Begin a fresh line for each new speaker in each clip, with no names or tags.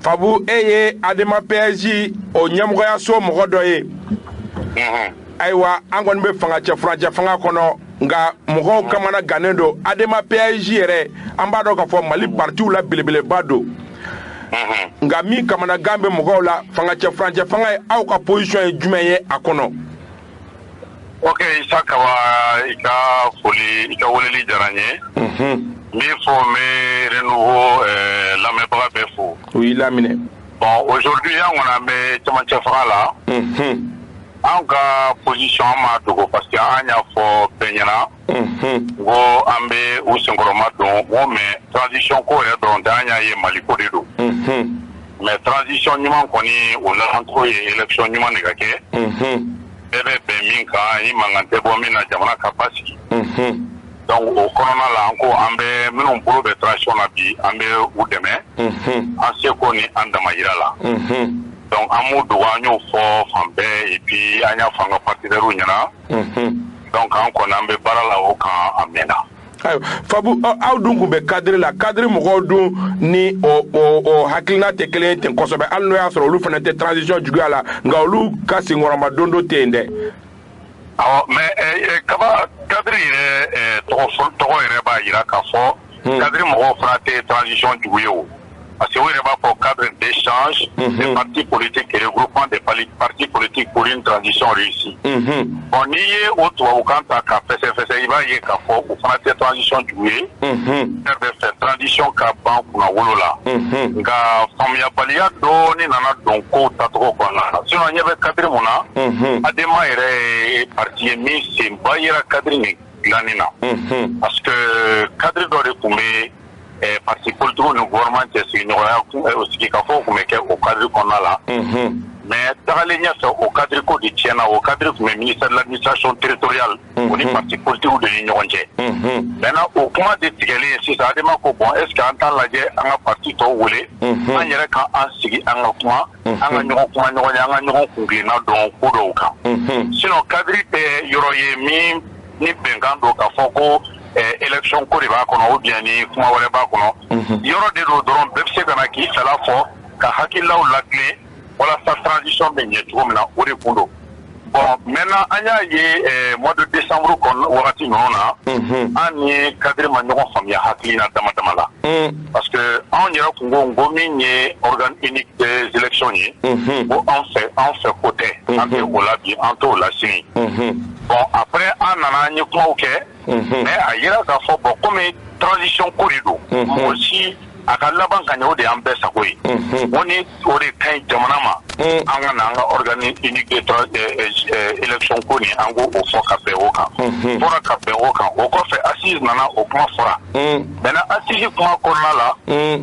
Fabu eye adema PSG o nyamgoya so mogodo ye aiwa angon be fanga che franja fanga kono nga mogo kamana ganendo adema PSG ere ambado ka fo Mali parti la bilebele bado nga mi kamana gambe mogo la fanga che franja fanga au ka position e jumeye akono.
Ok, Isaka wa ika foli ika woleli jaranye. Mi faut me renouveau la me bras befou.
Oui, lamine.
Bon, aujourd'hui on a me tamacha là. En ka position ma dogo parce que anya fo penyana. Go ambe ou sengoroma don o me transition ko re don danya ye maliko de do. Mais transition nyuma koni o la antro élection nyuma negake. Ebe Beminka, il m'a dit na jamana kapasi. Donc au corona la encore ambe nous pour de transition na bi ambe ou demain. Ancien koni andamayira la. Donc amu douanyo fo fambe et puis anya fanga parti de runyana. Donc encore ambe barala au kan amena.
Fabu aw dun kun be cadre la cadre mo dun ni o hakilina te kelen ten kosobe alno ya soro lu fana te transition jugu la nga olu kasi ngorama dondo tende
aw mais kaba cadre ire to ire ba ira ka fo cadre mo fana te transition jugu yo parce que ire ba pour cadre d'échange des partis politiques et regroupement des partis politiques pour une transition réussie. On y est au toit au canton ka FSFS il va y ka fo pour faire cette transition jugu faire transition ka ban pour la wolola nga famia balia do ni nana don ko tatoko kona sinon y avait cadre mona adema ire parti mi c'est bayira cadre ni glanina parce que cadre do rekumé parti politique no gouvernement c'est une aussi qui faut que meke au cadre qu'on a là mais tagalenya ça au cadre ko di tiena au cadre comme ministère de l'administration territoriale au ni parti politique de l'union nje maintenant au point de tigelé c'est ça dema ko bon est-ce qu'entend la je un parti to wolé an yere kan an sigi an ga kuma an ga nyogo kuma nyogo an ga nyogo kunglina don ko do ka sinon cadre yoro ye ni bengando ka foko élection ko riba kono ou bien ni kuma wala ba kono yoro de do doron bepse kana ki sala fo ka hakilla la clé wala sa transition be nyetu mena ore kundo bon maintenant anya ye mois de décembre kon wakati nona ani cadre ma nyogo famia hakilla dama dama la parce que on yera kungo ngomi ni organe unique des élections ni on fait côté entre olabi entre la sini bon après on a ni kuma OK mais ailleurs ka fo bon comme transition corridor aussi akalla ban kan yode an be sakoyi woni ore kan jamana ma anga na anga organise unique de élection ko ni ango o fo ka be o kan fora ka be o kan o ko fe assise nana o kuma fora bena assise kuma ko la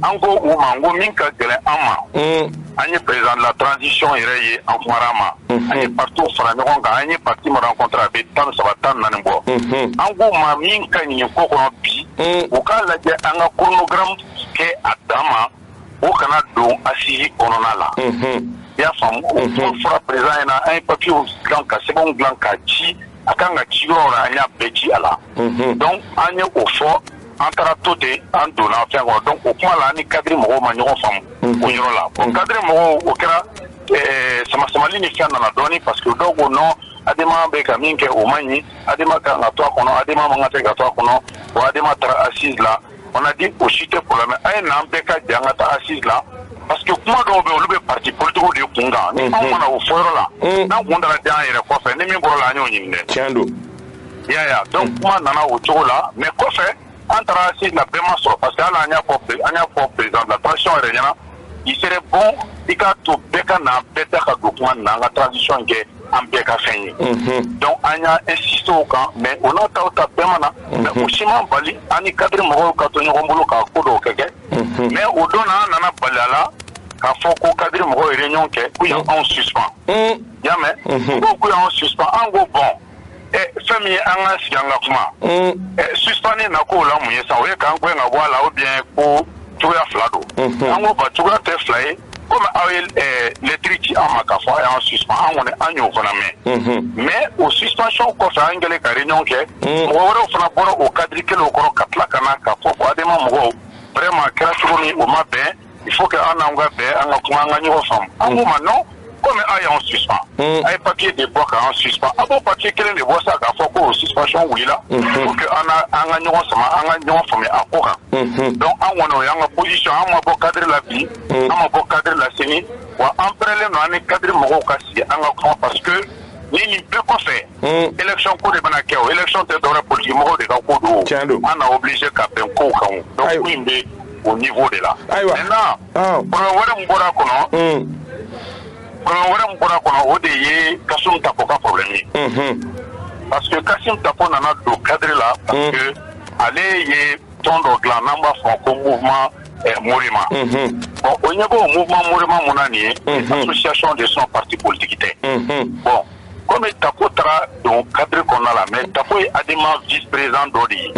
ango o mango min ka gele ama ani président de la transition ireye en marama ani partout fora ngon ga ani parti mo rencontre avec tan sabatan nan bo ango ma min kan ni ko ko bi o ka la je anga chronogramme ke adama o kana don asisi konona la ya fam o fora président na un papier grand ka second grand ka ci akanga ci ora anya beji ala donc anya o fo antara tote an dona fe ngo donc o kuma la ni cadre mo ma nyogo fam o yoro la o cadre mo o kera sama lini fi na doni parce que dogo no adema be ka minke o mani adema ka na to kono adema mo ngate ka to kono o adema tra assise la on a dit aussi que problème ay na beka jangata assise là parce que kuma do be olube parti politique de kunga ni on na o foro la na kunda la dan ere ko fe ni mi boro la nyo nyinde
tiendo
ya donc kuma nana o to la mais ko fe entre assise la vraiment so parce que ala anya ko président de la transition réunion il serait bon dikato beka na beta ka dokuma na la transition ke ambeka fenye donc anya insiste au camp mais on a ta permanent mais aussi man bali ani cadre mo ka to nyombulo ka kodo keke mais o dona nana balala ka foko cadre mo réunion ke ku ya en suspens ya mais ku ya en suspens en go bon famille anga siganga kuma suspendre na ko la munye sa we kan ko nga wala o bien ko tuya flado ango ba tuya te fly comme l'électrique en makafo en suspens on est agno fona mais au suspension ko fa angele ka réunion ke mo woro fona boro o cadre ke lo ko katla kana ka fo ko adema mo vraiment création ni o mabe il faut que an anga be anga kuma anga nyo fam anguma non comme aya en suspens ay papier de bois en suspens abo papier kelen de bois ça ka foko suspension wila pour que anga nyo sama anga nyo fam akoka donc an wono yanga position ama bo cadre la vie ama bo cadre la seni wa emprele no ani cadre mo ka si anga ko parce que ni peut pas faire élection ko de banakeo élection te dora politique mo de ka ko do on a obligé ka pen ko kan donc oui au niveau de là maintenant pour wala mbora kono o de ye kasum tapo ka problème parce que kasum tapo nana do cadre là parce que aller ye tondo glan namba fon ko mouvement Mourima. Bon, au niveau mouvement Mourima Mounani, l'association de son parti politique. Bon, comme Tapo tra donc cadre qu'on a là, mais Tapo est Adema vice-président d'Odi.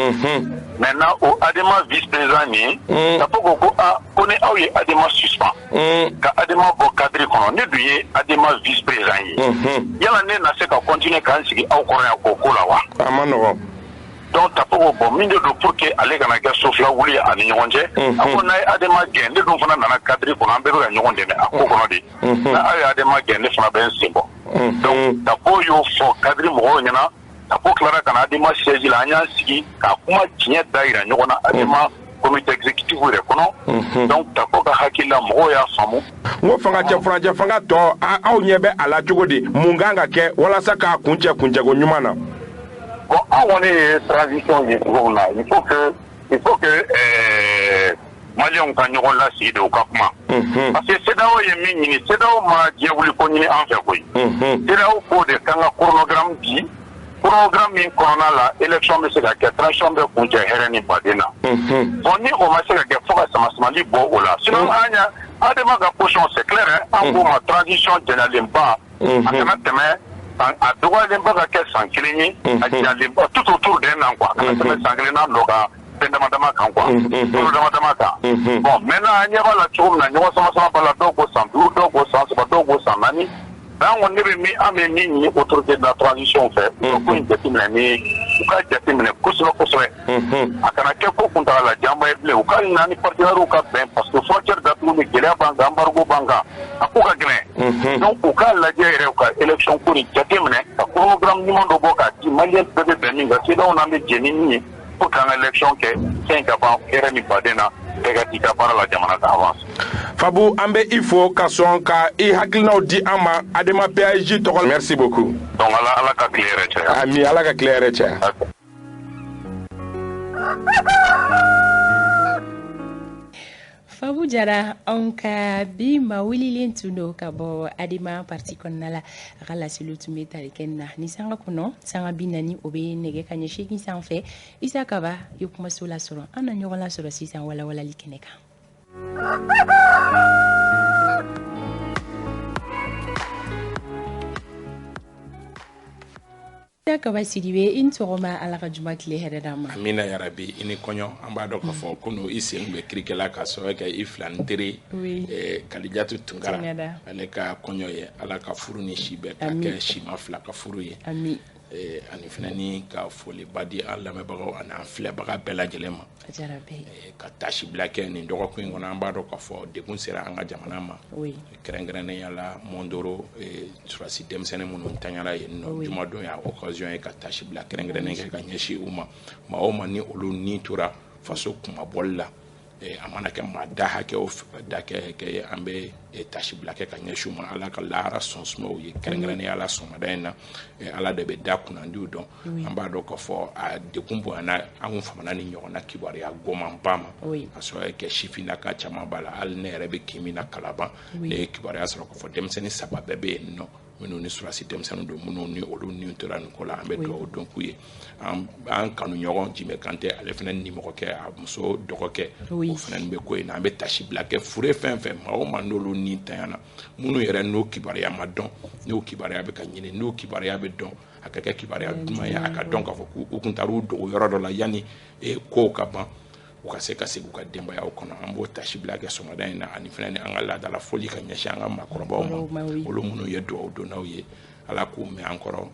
Maintenant, au Adema vice-président, Tapo Gogo a connaît Adema suspens. Ka Adema bo cadre qu'on a, ne Adema vice-président. Yala ne na se ka continuer quand c'est au Coréen Koko là wa.
Amano.
Donc Tapo bon mine de pour que aller gana ga sofla wuli ani nyonje akona Adema gen de don fana na cadre qu'on a be ga nyonde me akoko de na ay Adema gen de fana ben simbo. Donc Tapo yo fo cadre mo nyana Tapo clara kana Adema siège la nya sigi ka kuma tinya daira nyona Adema comité exécutif re kono donc Tapo ka hakila mo ya famu
ngo fanga cha franja fanga to aw nyebe ala jogodi munganga ke wala saka kunche go nyumana.
Bon, on est transition du là. Il faut que Malion Cagnon là, c'est de Okapma. Parce que c'est là où il y a mini, c'est là où ma Dieu voulait qu'on y ait en fait. C'est là où pour des quand chronogramme dit, chronogramme in corona là, élection de ce gars, transition de Kunja Hereni Badena. On est au marché de Foka Samasmali Bo là. Sinon, à des magas pochons, c'est clair, en gros, ma transition de la Limba, à droit de l'embarras qu'elle s'encligne, tout autour d'un an, quoi. S'enclinant, l'oga, Pendamadama, quoi. Bon, maintenant, il y a la tourne, il y a la dogo sans dogo sans dogo sans mani. Là, on est mis à mes lignes autour de la transition fait. Donc, une petite année, ou quand il y a une course, à Kanaka, contre la Jamba et ou quand il n'y a pas de rouka, parce que frontière d'Atou, mais qu'il y a Banga, Margo Banga, à Pouka. Donc, au cas la guerre, élection pour une jatimene, à chronogramme du monde au Boka, qui malien de Beninga, c'est là on a mis Jenny pour qu'en élection que 5 avant, Eremi Badena, Pegatika par la Jamana avance.
Fabou Ambe il faut ka son ka I hakilna di ama Adema PAJ to. Merci beaucoup.
Donc ala ka claire cha.
Ami ala ka claire cha.
Fabou Jara onka bi mawililen tuno ka bo Adema parti konnala rala silutume tarikenna ni sanga kuno sanga binani obe nege kanye sheki sanfe isa kaba yukuma sola soro ana nyola soro sisan wala likeneka. Kaba sidiwe intoroma ala ka juma kile hedama
amina ya rabbi ini konyo ambado ka fo kuno isi ngbe krikela ka so ka iflantere kalijatu tungara ale ka konyo ye ala ka furu ni shibe ka ke shima fla ka furu ye ami ani finani ka foli badi alla me bago ana fle baga bela jelema
ajarabe
ka tashi blake ni ndoko ko ngona ambado ka fo de kun sera anga jamana ma kerengrene yala mondoro surasi demsene munu tanyala ye no juma do ya occasion e ka tashi blake kerengrene ka nyeshi uma ni olu ni tura faso kuma bolla amana ke madda hake of dake ke ambe tashi blake ka nyeshu ma ala ka lara sonsmo ye kerengrene ala somadena ala de be dakuna ndi udon amba do ko fo a de kumbu ana amun famana ni nyona kibari ya goma mpama aso ke shifina ka chama bala al ne rebe kimina kalaba ne kibari asro ko fo demseni sababe be no minu ni surasi demsenu do munu ni olu ni ntola nkola ambe do don kuye an kanu nyogon jime kante ale fana ni mo ke amuso dokoke o fana be ko na ambe tashi blake fure fenfe ma o manolo ni tayana munu yere no kibari ya madon no kibari ya be kanyine no kibari ya be don akake kibari ya duma ya akadon ka fo ku kuntaru do yoro do la yani ko ka ban ukaseka siku ka demba ya ukono ambo tashi blake somadana ani fana ni angala dala foli ka nyashanga makoroba olu munu ye do na ye ala ko me ankoro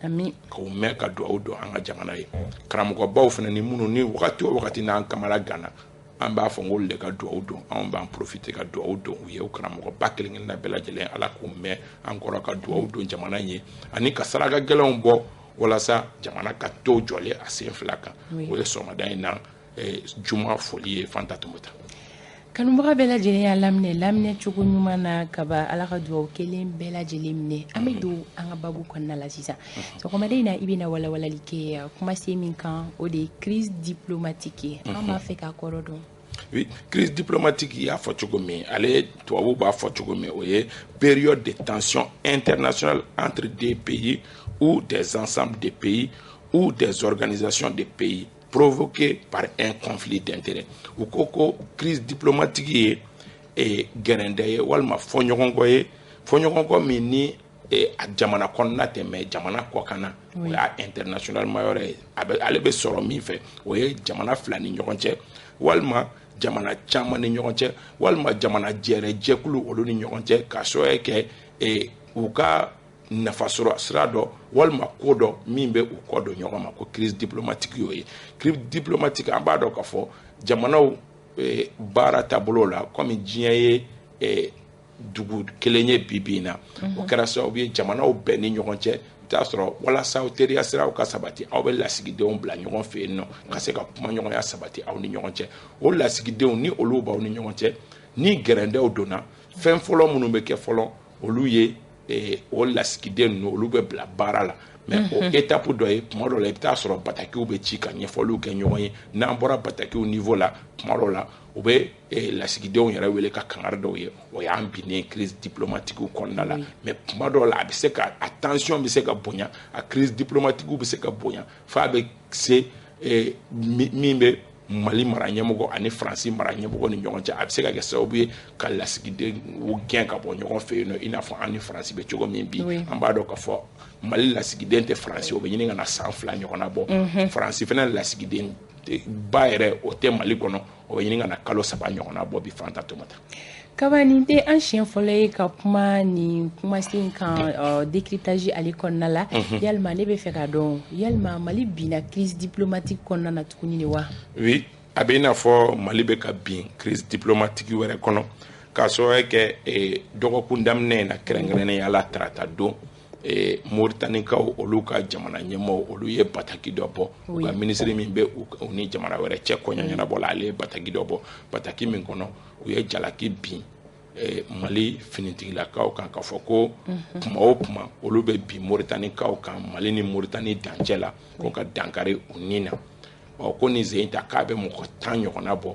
ko me ka do anga jamana ye karamo ko baw fana ni munu ni wakati na kamara gana an b'a fɔ ngol de ka duwawu don an b'an profiter ka duwawu don u ye u karamɔgɔ ba kelen na bɛɛ lajɛlen Ala k'u mɛn an kɔrɔ ka duwawu don jamana ye ani ka saraka gɛlɛnw bɔ walasa jamana ka to jɔlen a sen fila kan o ye sɔgɔmada in na juma foli ye Fanta Tumbuta.
Kanubaga bɛɛ lajɛlen y'a laminɛ cogo ɲuman na ka ba Ala ka duwawu kelen bɛɛ lajɛlen minɛ an bɛ don an ka babu kɔnɔna la sisan sɔgɔmada in na i bɛna walawalali kɛ kumasen min kan o de ye crise diplomatique ye an b'a fɛ k'a kɔrɔ dɔn.
Oui, crise diplomatique y'a fɔ cogo min ale tubabu b'a fɔ cogo min o ye période de tension internationale entre des pays ou des ensembles de pays ou des organisations de pays provoquée par un conflit d'intérêt. Ou koko crise diplomatique ye gɛrɛndɛ ye walima fɔɲɔgɔnkɔ min ni a jamana kɔnɔna tɛmɛ jamana kɔkanna o y'a internationalement yɔrɔ ye ale bɛ sɔrɔ min fɛ o ye jamana fila ni ɲɔgɔn cɛ walima jamana caman ni ɲɔgɔn cɛ walima jamana jɛkulu olu ni ɲɔgɔn cɛ ka sababu kɛ u ka nafasɔrɔ sira dɔ walima ko dɔ min bɛ u kɔ don ɲɔgɔn ma ko crise diplomatique y'o ye crise diplomatique an b'a dɔn k'a fɔ jamanaw baara taabolo la komi diɲɛ ye dugu kelen ye bi in na o kɛra sababu ye jamanaw bɛɛ ni ɲɔgɔn cɛ t'a sɔrɔ walasa aw teriya siraw ka sabati aw bɛ lasigidenw bila ɲɔgɔn fɛ yen nɔ ka se ka kuma ɲɔgɔnya sabati aw ni ɲɔgɔn cɛ o lasigidenw ni olu b'aw ni ɲɔgɔn cɛ ni gɛrɛndɛw donna fɛn fɔlɔ minnu bɛ kɛ fɔlɔ olu ye o lasigiden ninnu olu bɛ bila baara la mais o étape dɔ ye tuma dɔ la i bɛ taa sɔrɔ batakiw bɛ ci ka ɲɛfɔliw kɛ ɲɔgɔn ye n'an bɔra batakiw niveau la tuma dɔ la u bɛ lasigidenw yɛrɛ wele ka kangari dɔw ye o y'an binnen crise diplomatique kɔnɔna la mais tuma dɔ la a bɛ se ka a tension bɛ se ka bonya a crise diplomatique bɛ se ka bonya f'a bɛ se min bɛ Mali mara ɲɛmɔgɔ ani Faransi mara ɲɛmɔgɔ ni ɲɔgɔn cɛ a bɛ se ka kɛ sababu ye ka lasigiden gɛn ka bɔ ɲɔgɔn fɛ yen nɔ i n'a fɔ an ni Faransi bɛ cogo min bi an b'a dɔn k'a fɔ Mali lasigiden tɛ Faransi o bɛ ɲini ka na san 2 ɲɔgɔnna bɔ Faransi fana lasigiden ba yɛrɛ o tɛ Mali kɔnɔ o bɛ ɲini ka na kalo 3 ɲɔgɔnna bɔ bi Fanta Tumbuta.
Kaba nin tɛ an siɲɛ fɔlɔ ye ka kuma nin kumasen kan décryptage ale kɔnɔna la yalima ne bɛ fɛ ka dɔn yalima Mali binna crise diplomatique kɔnɔna na tuguni de wa? Oui,
a bɛ i n'a fɔ Mali bɛ ka bin crise diplomatique wɛrɛ kɔnɔ k'a sababu kɛ dɔgɔkun daminɛ na kɛrɛnkɛrɛnnen Ala tarata don Mauritanienkaw olu ka jamana ɲɛmɔgɔ olu ye bataki dɔ bɔ u ka ministre min bɛ u ni jamana wɛrɛ cɛ kɔɲɔ ɲɛnabɔ la ale ye bataki dɔ bɔ bataki min kɔnɔ u ye jalaki bin Mali finitigilakaw kan k'a fɔ ko kuma o kuma olu bɛ bin Mauritanienkaw kan Mali ni Mauritanie dancɛ la ko ka dankari u ni na ko nin sen ta k'a bɛ mɔgɔ 10 ɲɔgɔnna bɔ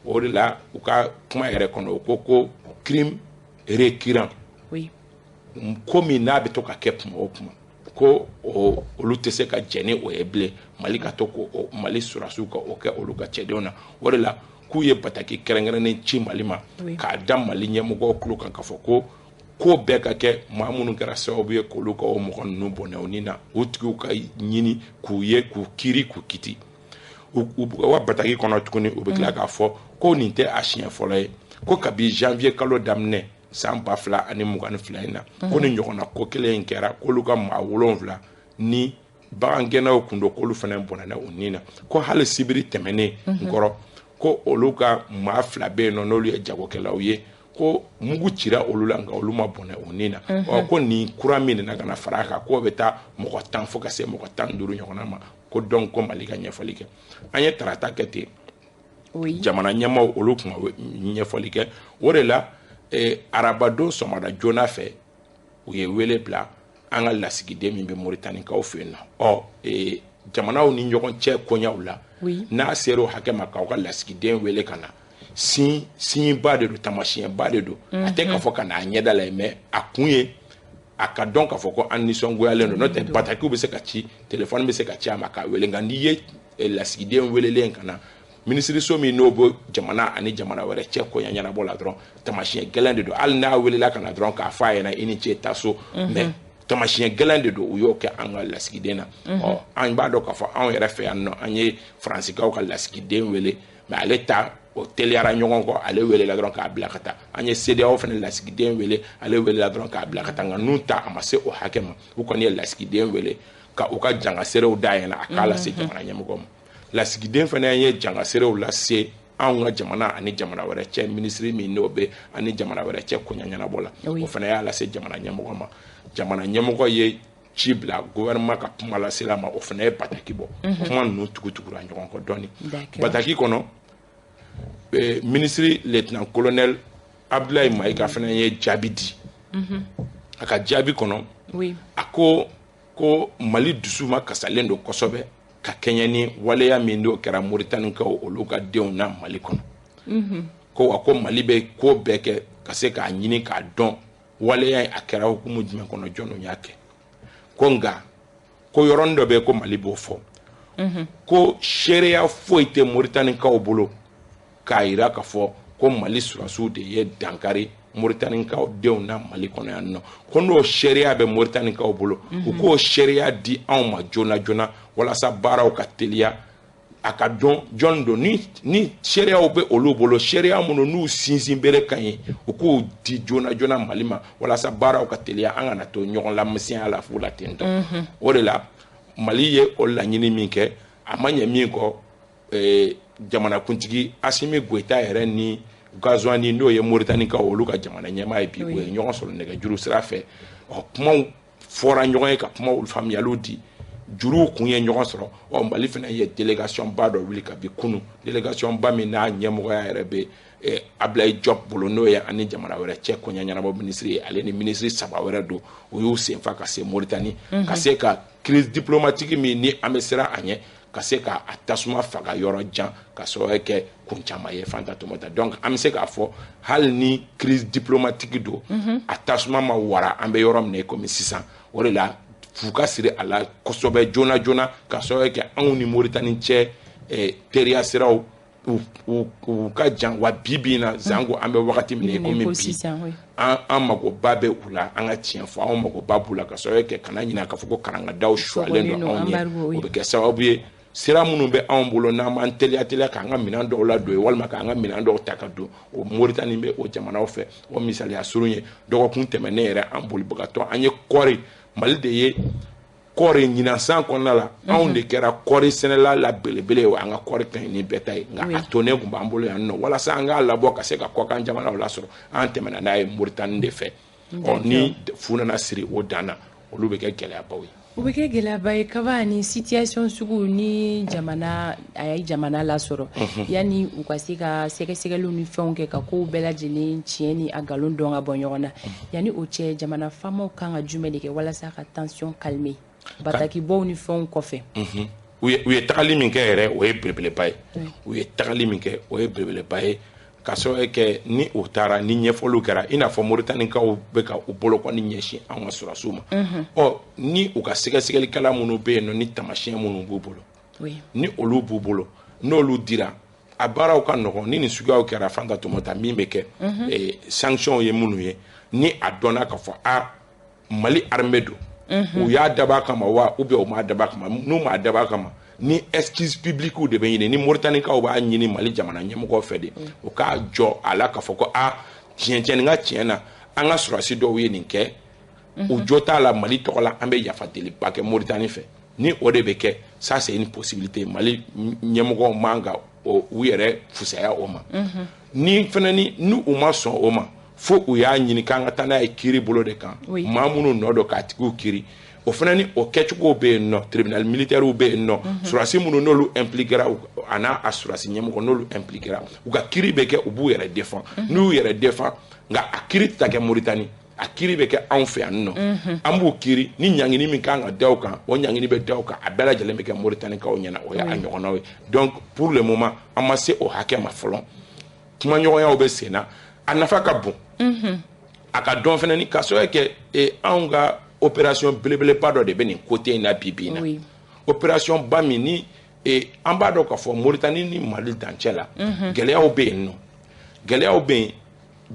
o de la u ka kuma yɛrɛ kɔnɔ u ko crime récurrent ko min n'a bɛ to ka kɛ kuma o kuma ko olu tɛ se ka jɛn ni o ye bilen Mali ka to ko Mali surasiw ka o kɛ olu ka cɛdenw na o de la k'u ye bataki kɛrɛnkɛrɛnnen ci Mali ma k'a da Mali ɲɛmɔgɔw tulo kan k'a fɔ ko bɛɛ ka kɛ maa minnu kɛra sababu ye k'olu ka o mɔgɔ ninnu bɔnɛ u ni na o tigiw ka ɲini k'u ye k'u kiiri k'u kiti u wa bataki kɔnɔ tuguni u bɛ tila k'a fɔ ko nin tɛ a siɲɛ fɔlɔ ye ko kabi janvier kalo daminɛ san 2022 in na ko ni ɲɔgɔnna ko kelen in kɛra k'olu ka maa 7 ni bagangɛnnaw kun don k'olu fana bɔnɛna u ni na ko hali sibiri tɛmɛnen nkɔrɔ ko olu ka maa 2 bɛ yen nɔ n'olu ye jagokɛlaw ye ko mugu cira olu la nka olu ma bɔnɛ u ni na ko nin kura min nana ka na fara a kan k'o bɛ taa mɔgɔ 10 fo ka se mɔgɔ 15 ɲɔgɔnna ma ko donc ko Mali ka ɲɛfɔli kɛ an ye tarata kɛ ten jamana ɲɛmaaw olu kun ka ɲɛfɔli kɛ o de la arabadon sɔgɔmada joona fɛ u ye wele bila an ka lasigiden min bɛ Mauritanienkaw fɛ yen nɔ jamanaw ni ɲɔgɔn cɛ koɲaw la n'a sera o hakɛ ma k'aw ka lasigiden wele ka na sinba de don tamasiyɛnba de don a tɛ k'a fɔ ka n'a ɲɛda la mais a kun ye a ka dɔn k'a fɔ ko an nisɔngoyalen don n'o tɛ batakiw bɛ se ka ci téléphone bɛ se ka ci a ma k'a wele nka n'i ye lasigiden welelen ka na minisiriso min n'o bɛ jamana ani jamana wɛrɛ cɛ koɲa ɲɛnabɔ la dɔrɔn tamasiyɛn gɛlɛn de don hali n'a welela ka na dɔrɔn k'a fɔ a ɲɛna i ni ce taa so mais tamasiyɛn gɛlɛn de don u y'o kɛ an ka lasigiden na an b'a dɔn k'a fɔ anw yɛrɛ fɛ yan nɔ an ye Faransikaw ka lasigiden wele mais ale ta o teliyara ɲɔgɔn kɔ ale welela dɔrɔn k'a bila ka taa an ye CEDEAO fana lasigiden wele ale welela dɔrɔn k'a bila ka taa nka n'u ta a ma se o hakɛ ma u kɔni ye lasigiden wele ka u ka jangaserew da yɛlɛ a k'a lase jamana ɲɛmɔgɔ ma lasigiden fana ye jangaserew lase an ka jamana ani jamana wɛrɛ cɛ ministre min n'o bɛ ani jamana wɛrɛ cɛ koɲa ɲɛnabɔ la o fana y'a lase jamana ɲɛmɔgɔ ma jamana ɲɛmɔgɔ ye ci bila gouvernement ka kuma lasela ma o fana ye bataki bɔ kuma ninnu tugutugura ɲɔgɔn kɔ dɔɔni bataki kɔnɔ ministre lieutenant colonel Abdoulaye Maïga fana ye jaabi di a ka jaabi kɔnɔ a ko Mali dusu ma kasalen don kosɛbɛ ka kɛɲɛ ni waleya min n'o kɛra Mauritanie ka olu ka denw na Mali kɔnɔ ko wa ko Mali bɛ ko bɛɛ kɛ ka se k'a ɲini k'a dɔn waleya a kɛra hukumu jumɛn kɔnɔ jɔnw y'a kɛ ko nka ko yɔrɔnin dɔ bɛ ko Mali b'o fɔ ko seereya foyi tɛ Mauritanie kaw bolo k'a yira k'a fɔ ko Mali surasiw de ye dankari Mauritanie kaw denw na Mali kɔnɔ yan nɔ ko n'o seereya bɛ Mauritanie kaw bolo u k'o seereya di anw ma joona joona walasa baaraw ka teliya a ka dɔn jɔn don ni seereyaw bɛ olu bolo seereya minnu n'u sinsin bere ka ɲi u k'o di joona joona Mali ma walasa baaraw ka teliya an kana to ɲɔgɔn lamɛsɛnya la fu la ten tɔ o de la Mali ye o laɲini min kɛ a ma ɲɛ min kɔ jamanakuntigi Assimi Goïta yɛrɛ ni Gazouani n'o ye Mauritanie ka olu ka jamana ɲɛmaa ye bi o ye ɲɔgɔn sɔrɔ nɛgɛjuru sira fɛ kumaw fɔra ɲɔgɔn ye ka kumaw faamuyaliw di juruw kun ye ɲɔgɔn sɔrɔ Mali fana ye délégation ba dɔ wuli ka bi kunu délégation ba min n'a ɲɛmɔgɔya yɛrɛ bɛ Ablaye Diop bolo n'o ye ani jamana wɛrɛ cɛ koɲa ɲɛnabɔ ministre ye ale ni ministre saba wɛrɛ don o y'u senfa ka se Mauritanie ka se ka crise diplomatique min ni an bɛ siran a ɲɛ ka se ka tasuma faga yɔrɔ jan ka sɔrɔ kɛ kun caman ye Fanta Tomata donc an bɛ se k'a fɔ hali ni crise diplomatique don a tasuma ma wara an bɛ yɔrɔ min na komi sisan o de la f'u ka siri a la kosɛbɛ joona joona ka sɔrɔ kɛ anw ni Mauritanie cɛ teriya siraw u ka jan wa bi na zango an bɛ wagati min na komi bi an magoba bɛ u la an ka tiɲɛ fɔ anw magoba b'u la ka sɔrɔ kɛ kana ɲinɛ k'a fɔ ko karangadaw suwalen don anw ye o bɛ kɛ sababu ye sira minnu bɛ anw bolo n'an m'an teliya k'an ka minɛn dɔw ladon ye walima k'an ka minɛn dɔw ta ka don o Mauritanie bɛ o jamanaw fɛ o misaliya surun ye dɔgɔkun tɛmɛnen yɛrɛ an bolibagatɔ an ye kɔɔri Mali de ye kɔɔri ɲinan kɔnɔna la anw de kɛra kɔɔri sɛnɛla la belebele ye an ka kɔɔri ka ɲi ni bɛɛ ta ye nka a tonnen tun b'an bolo yan nɔ walasa an k'a labɔ ka se ka kɔkan jamanaw lasɔrɔ an tɛmɛna n'a ye Mauritanie de fɛ ni fu nana siri o dan na olu bɛ kɛ gɛlɛyabaw ye.
O bɛ kɛ gɛlɛyaba ye kaba ni situation sugu ni jamana a ye jamana lasɔrɔ yanni u ka se ka sɛgɛsɛgɛliw ni fɛnw kɛ ka kow bɛɛ lajɛlen tiɲɛ ni a nkalon dɔn ka bɔ ɲɔgɔn na yanni o cɛ jamana faamaw kan ka jumɛn de kɛ walasa ka tension calmer batakibaw ni fɛnw kɔfɛ.
U ye tagali min kɛ yɛrɛ o ye belebeleba ye u ye tagali min kɛ o ye belebeleba ye ka sɔrɔ kɛ ni o taara ni ɲɛfɔliw kɛra i n'a fɔ Mauritaniekaw bɛ ka u bolokɔni ɲɛsin an ka surasiw ma ni u ka sɛgɛsɛgɛlikɛla minnu bɛ yen nɔ ni tamasiyɛn minnu b'u bolo ni olu b'u bolo n'olu dira a baaraw ka nɔgɔn ni nin suguyaw kɛra Fanta Tomata min bɛ kɛ sanction ye minnu ye ni a dɔnna ka fɔ Mali armée don u y'a dab'a kama wa ou bien u m'a dab'a kama n'u m'a dab'a kama ni excuse publique de bɛ ɲini ni Mauritaniekaw b'a ɲini Mali jamana ɲɛmɔgɔ fɛ de o k'a jɔ a la k'a fɔ ko tiɲɛ nin ka tiɲɛ na an ka surasi dɔw ye nin kɛ u jɔ t'a la Mali tɔgɔ la an bɛ yafa deliba kɛ Mauritanie fɛ ni o de bɛ kɛ ça c'est une possibilité Mali ɲɛmɔgɔw man ka u yɛrɛ fusaya o ma ni fana ni u ma sɔn o ma fo u y'a ɲini k'an ka taa n'a ye kiiri bolo de kan maa minnu nɔ dɔ k'a tigiw kiiri o fana ni o kɛcogow bɛ yen nɔ tribunal militaire bɛ yen nɔ surasi minnu n'olu impliquera a n'a surasi ɲɛmɔgɔ n'olu impliquera u ka kiiri bɛ kɛ u b'u yɛrɛ défend n'u y'u yɛrɛ défend nka a kiiri tɛ kɛ Mauritanie a kiiri bɛ kɛ anw fɛ yan nɔ an b'u kiiri ni ɲangini min kan ka da o kan o ɲangini bɛ da o kan a bɛɛ lajɛlen bɛ kɛ Mauritaniekaw ɲɛna o y'a ɲɔgɔnnaw ye donc pour le moment an ma se o hakɛ ma fɔlɔ kumaɲɔgɔnyaw bɛ sen na a nafa ka bon a ka dɔn fana ni ka sɔrɔ kɛ anw ka opération belebeleba dɔ de bɛ nin côté in na bi na opération ba min ni an b'a dɔn k'a fɔ Mauritanie ni Mali dancɛ la gɛlɛyaw bɛ yen nɔ gɛlɛyaw bɛ yen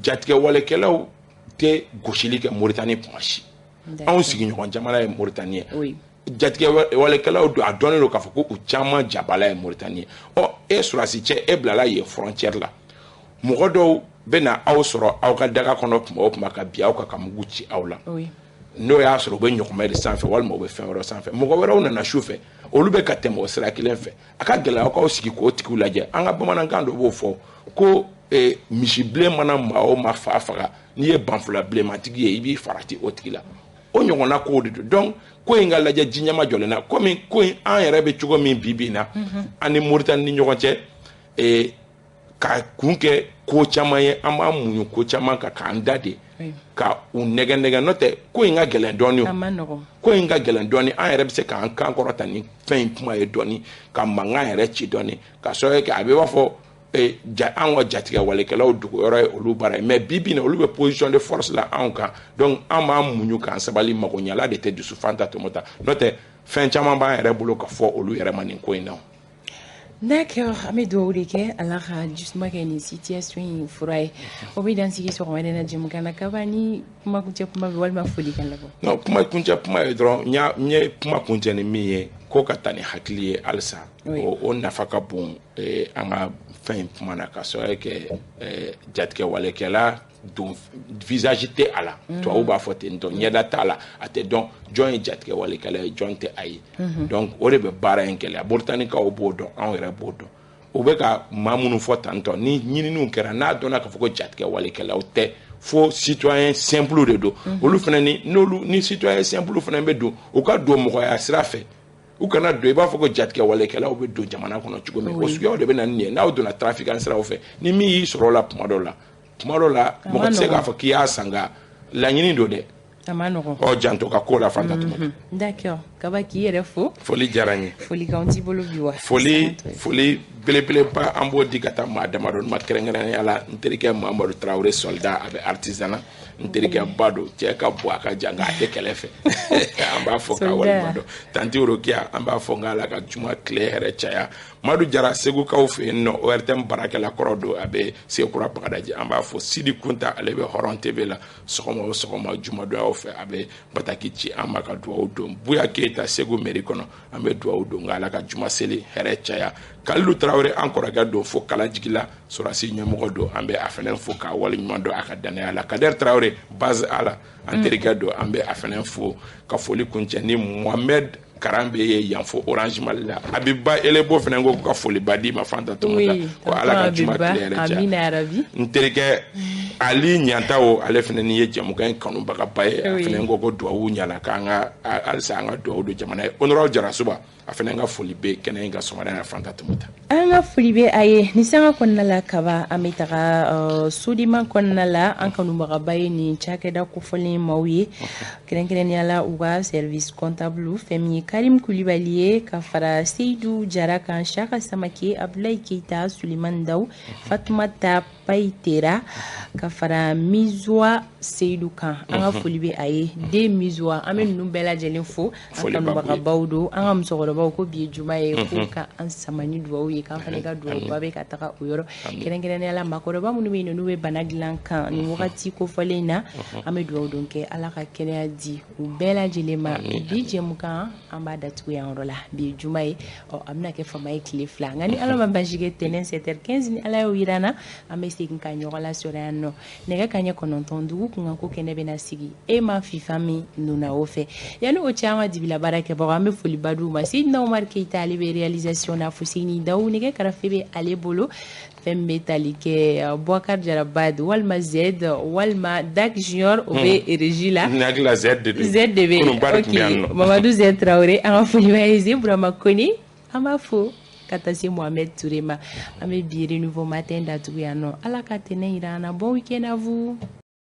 jatigɛ walekɛlaw tɛ gosili kɛ Mauritanie kuma si anw sigiɲɔgɔn jamana ye Mauritanie ye jatigɛ walekɛlaw a dɔnnen don k'a fɔ ko u caman jabala ye Mauritanie ye surasi cɛ e bilala yen frontière la mɔgɔ dɔw bɛ na aw sɔrɔ aw ka daga kɔnɔ tuma o tuma ka bi aw ka mugu ci aw la n'o y'a sɔrɔ u bɛ ɲɔgɔnmɛ de sanfɛ walima u bɛ fɛn wɛrɛ sanfɛ mɔgɔ wɛrɛw nana su fɛ olu bɛ ka tɛmɛ o sira kelen fɛ a ka gɛlɛn aw k'aw sigi k'o tigiw lajɛ an ka bamanankan dɔ b'o fɔ ko misibilen mana maa o maa fa faga n'i ye banfula bilenmatigi ye i b'i farati o tigi la o ɲɔgɔnna kow de don donc ko in ka lajɛ ji ɲɛma jɔlen na komi ko in an yɛrɛ bɛ cogo min bi na an ni Moritani ni ɲɔgɔn cɛ ka kun kɛ ko caman ye an b'a muɲu ko caman kan k'an da de ka u nɛgɛ n'o tɛ ko in ka gɛlɛn dɔɔni ko in ka gɛlɛn dɔɔni an yɛrɛ bɛ se k'an kan kɔrɔta ni fɛn in kuma ye dɔɔni ka mankan yɛrɛ ci dɔɔni ka sɔrɔ kɛ a bɛ b'a fɔ an ka jatigɛ walekɛlaw dogo yɔrɔ ye olu baara ye mais bi na olu bɛ position de force la anw kan donc an b'an muɲu k'an sabali magoɲala de tɛ dusu fanta tomota n'o tɛ fɛn caman b'an yɛrɛ bolo ka fɔ olu yɛrɛ ma nin ko in na.
D'accord, an bɛ dugawu de kɛ Ala ka justement kɛ nin situation in fura ye o bɛ dan sigi sɔgɔma de na jɛmukan na Kaba ni kuma kuncɛ kuma bɛ walima foli kan labɔ.
Non kuma kuncɛ kuma ye dɔrɔn n ye kuma kuncɛ ni min ye ko ka taa ni hakili ye halisa o nafa ka bon an ka fɛn in kuma na ka sɔrɔ kɛ jatigɛ walekɛla don visage tɛ a la tubabu b'a fɔ ten tɔ ɲɛda t'a la a tɛ dɔn jɔn ye jatigɛ walekɛla ye jɔn tɛ a ye donc o de bɛ baara in gɛlɛya Moritaniikaw b'o dɔn anw yɛrɛ b'o dɔn o bɛ ka maa minnu fɔ tantɔ ni ɲininiw kɛra n'a dɔnna k'a fɔ ko jatigɛ walekɛlaw tɛ fo citoyen simple de don olu fana ni citoyen simple fana bɛ don u ka don mɔgɔya sira fɛ u kana don i b'a fɔ ko jatigɛ walekɛlaw bɛ don jamana kɔnɔ cogo min o suguyaw de bɛ na nin ye n'aw donna trafiquant siraw fɛ ni min y'i sɔrɔ o la tuma dɔw la mɔgɔ tɛ se k'a fɔ k'i y'a san nka laɲini don dɛ
a ma nɔgɔn
janto ka ko la fanta tuma
d'accord Kaba k'i yɛrɛ fo
foli diyara n ye
foli k'an t'i bolo bi wa
foli belebeleba an b'o di ka taa maa damadɔ ma kɛrɛnkɛrɛnnenya la n terikɛ Mamadu Tarawele soldat a bɛ artisanat n terikɛ ba don cɛ ka bɔ a ka jan nka a tɛ kɛlɛ fɛ an b'a fɔ k'a waleɲuman dɔn tanti Rokiya an b'a fɔ k'Ala ka juma tile hɛrɛ caya Madu Jara Segukaw fɛ yen nɔ ORTM baarakɛla kɔrɔ don a bɛ Sekura Bagadaji an b'a fɔ Sidi Kunta ale bɛ Hɔrɔn TV la sɔgɔma o sɔgɔma jumadoyaw fɛ a bɛ bataki ci an b'a ka dugawu don Buya Keyita Segu mairie kɔnɔ an bɛ dugawu don k'Ala ka juma seli hɛrɛ caya Kalilu Tarawele an kɔrɔkɛ don fo Kalajigi la Sorasi ɲɛmɔgɔ don an bɛ a fɛnɛ fo k'a waleɲuman dɔn a ka danaya la Kader Tarawele base ala an terikɛ don an bɛ a fɛnɛ fo ka foli kuncɛ ni Mohamed Karan bɛ ye yan fo Orange Mali la Abiba Elebo fɛnɛ ko ka foli ba di ma fanta tomata ko Ala ka juma tile hɛrɛ caya n terikɛ Ali Ɲantawo ale fɛnɛ ni ye jɛmukan in kanubagaba ye a fɛnɛ ko duwawu ɲala k'an ka halisa an ka duwawu don jamana ye Honorable Jarasuba a fɛnɛ ka foli bɛ kɛnɛ in ka sɔgɔmada na fanta tomata
an ka foli bɛ a ye ni sanga kɔnɔna la Kaba an bɛ taga sodiman kɔnɔna la an kanubagaba ye nin cakɛda kofɔlen maaw ye kɛrɛnkɛrɛnnenya la u ka service comptable fɛn min ye Karim Kulibali ye ka fara Seydou Jara kan Saka Samake Abdoulaye Keita Suleiman Daw Fatoumata Payitera ka fara Mizwa Seydou kan an ka foli bɛ a ye den Mizwa an bɛ ninnu bɛɛ lajɛlen fo an kanubagabaw don an ka musokɔrɔbaw ko bi ye juma ye ko ka an sama ni duwawu ye k'an fana ka duwawuba bɛ ka taga o yɔrɔ kɛrɛnkɛrɛnnenya la maakɔrɔba minnu bɛ yen n'u bɛ bana dilan kan nin wagati kofɔlen in na an bɛ duwawu don kɛ Ala ka kɛnɛya di u bɛɛ lajɛlen ma bi jɛmukan an b'a datugu yan yɔrɔ la bi ye juma ye a bɛna kɛ fama ye tile 2 nka ni Ala ma basi kɛ tɛnɛn 7h15 ni Ala y'o yira na an bɛ segin ka ɲɔgɔn lasɔrɔ yan nɔ nɛgɛ kanɲɛ 9 dugu kunkanko kɛnɛ bɛna sigi e ma fifa min nuna o fɛ yanni o cɛ an ka dibila baara kɛbagaw an bɛ foli ba d'u ma Seydina Omar Keita ale bɛ réalisation na Fuseni Daw nɛgɛ karafe bɛ ale bolo fɛn bɛ tali kɛ Bouakar Jarabad walima Z walima Dak Junior o bɛ régie la Z de bɛ ok Mamadou Z Traoré an ka foli b'a ye Z Burama Kone an b'a fo ka taa se Mohamed Touré ma an bɛ bi renouveau matin datugu yan nɔ Ala ka tɛnɛ yira an na bon week-end à vous.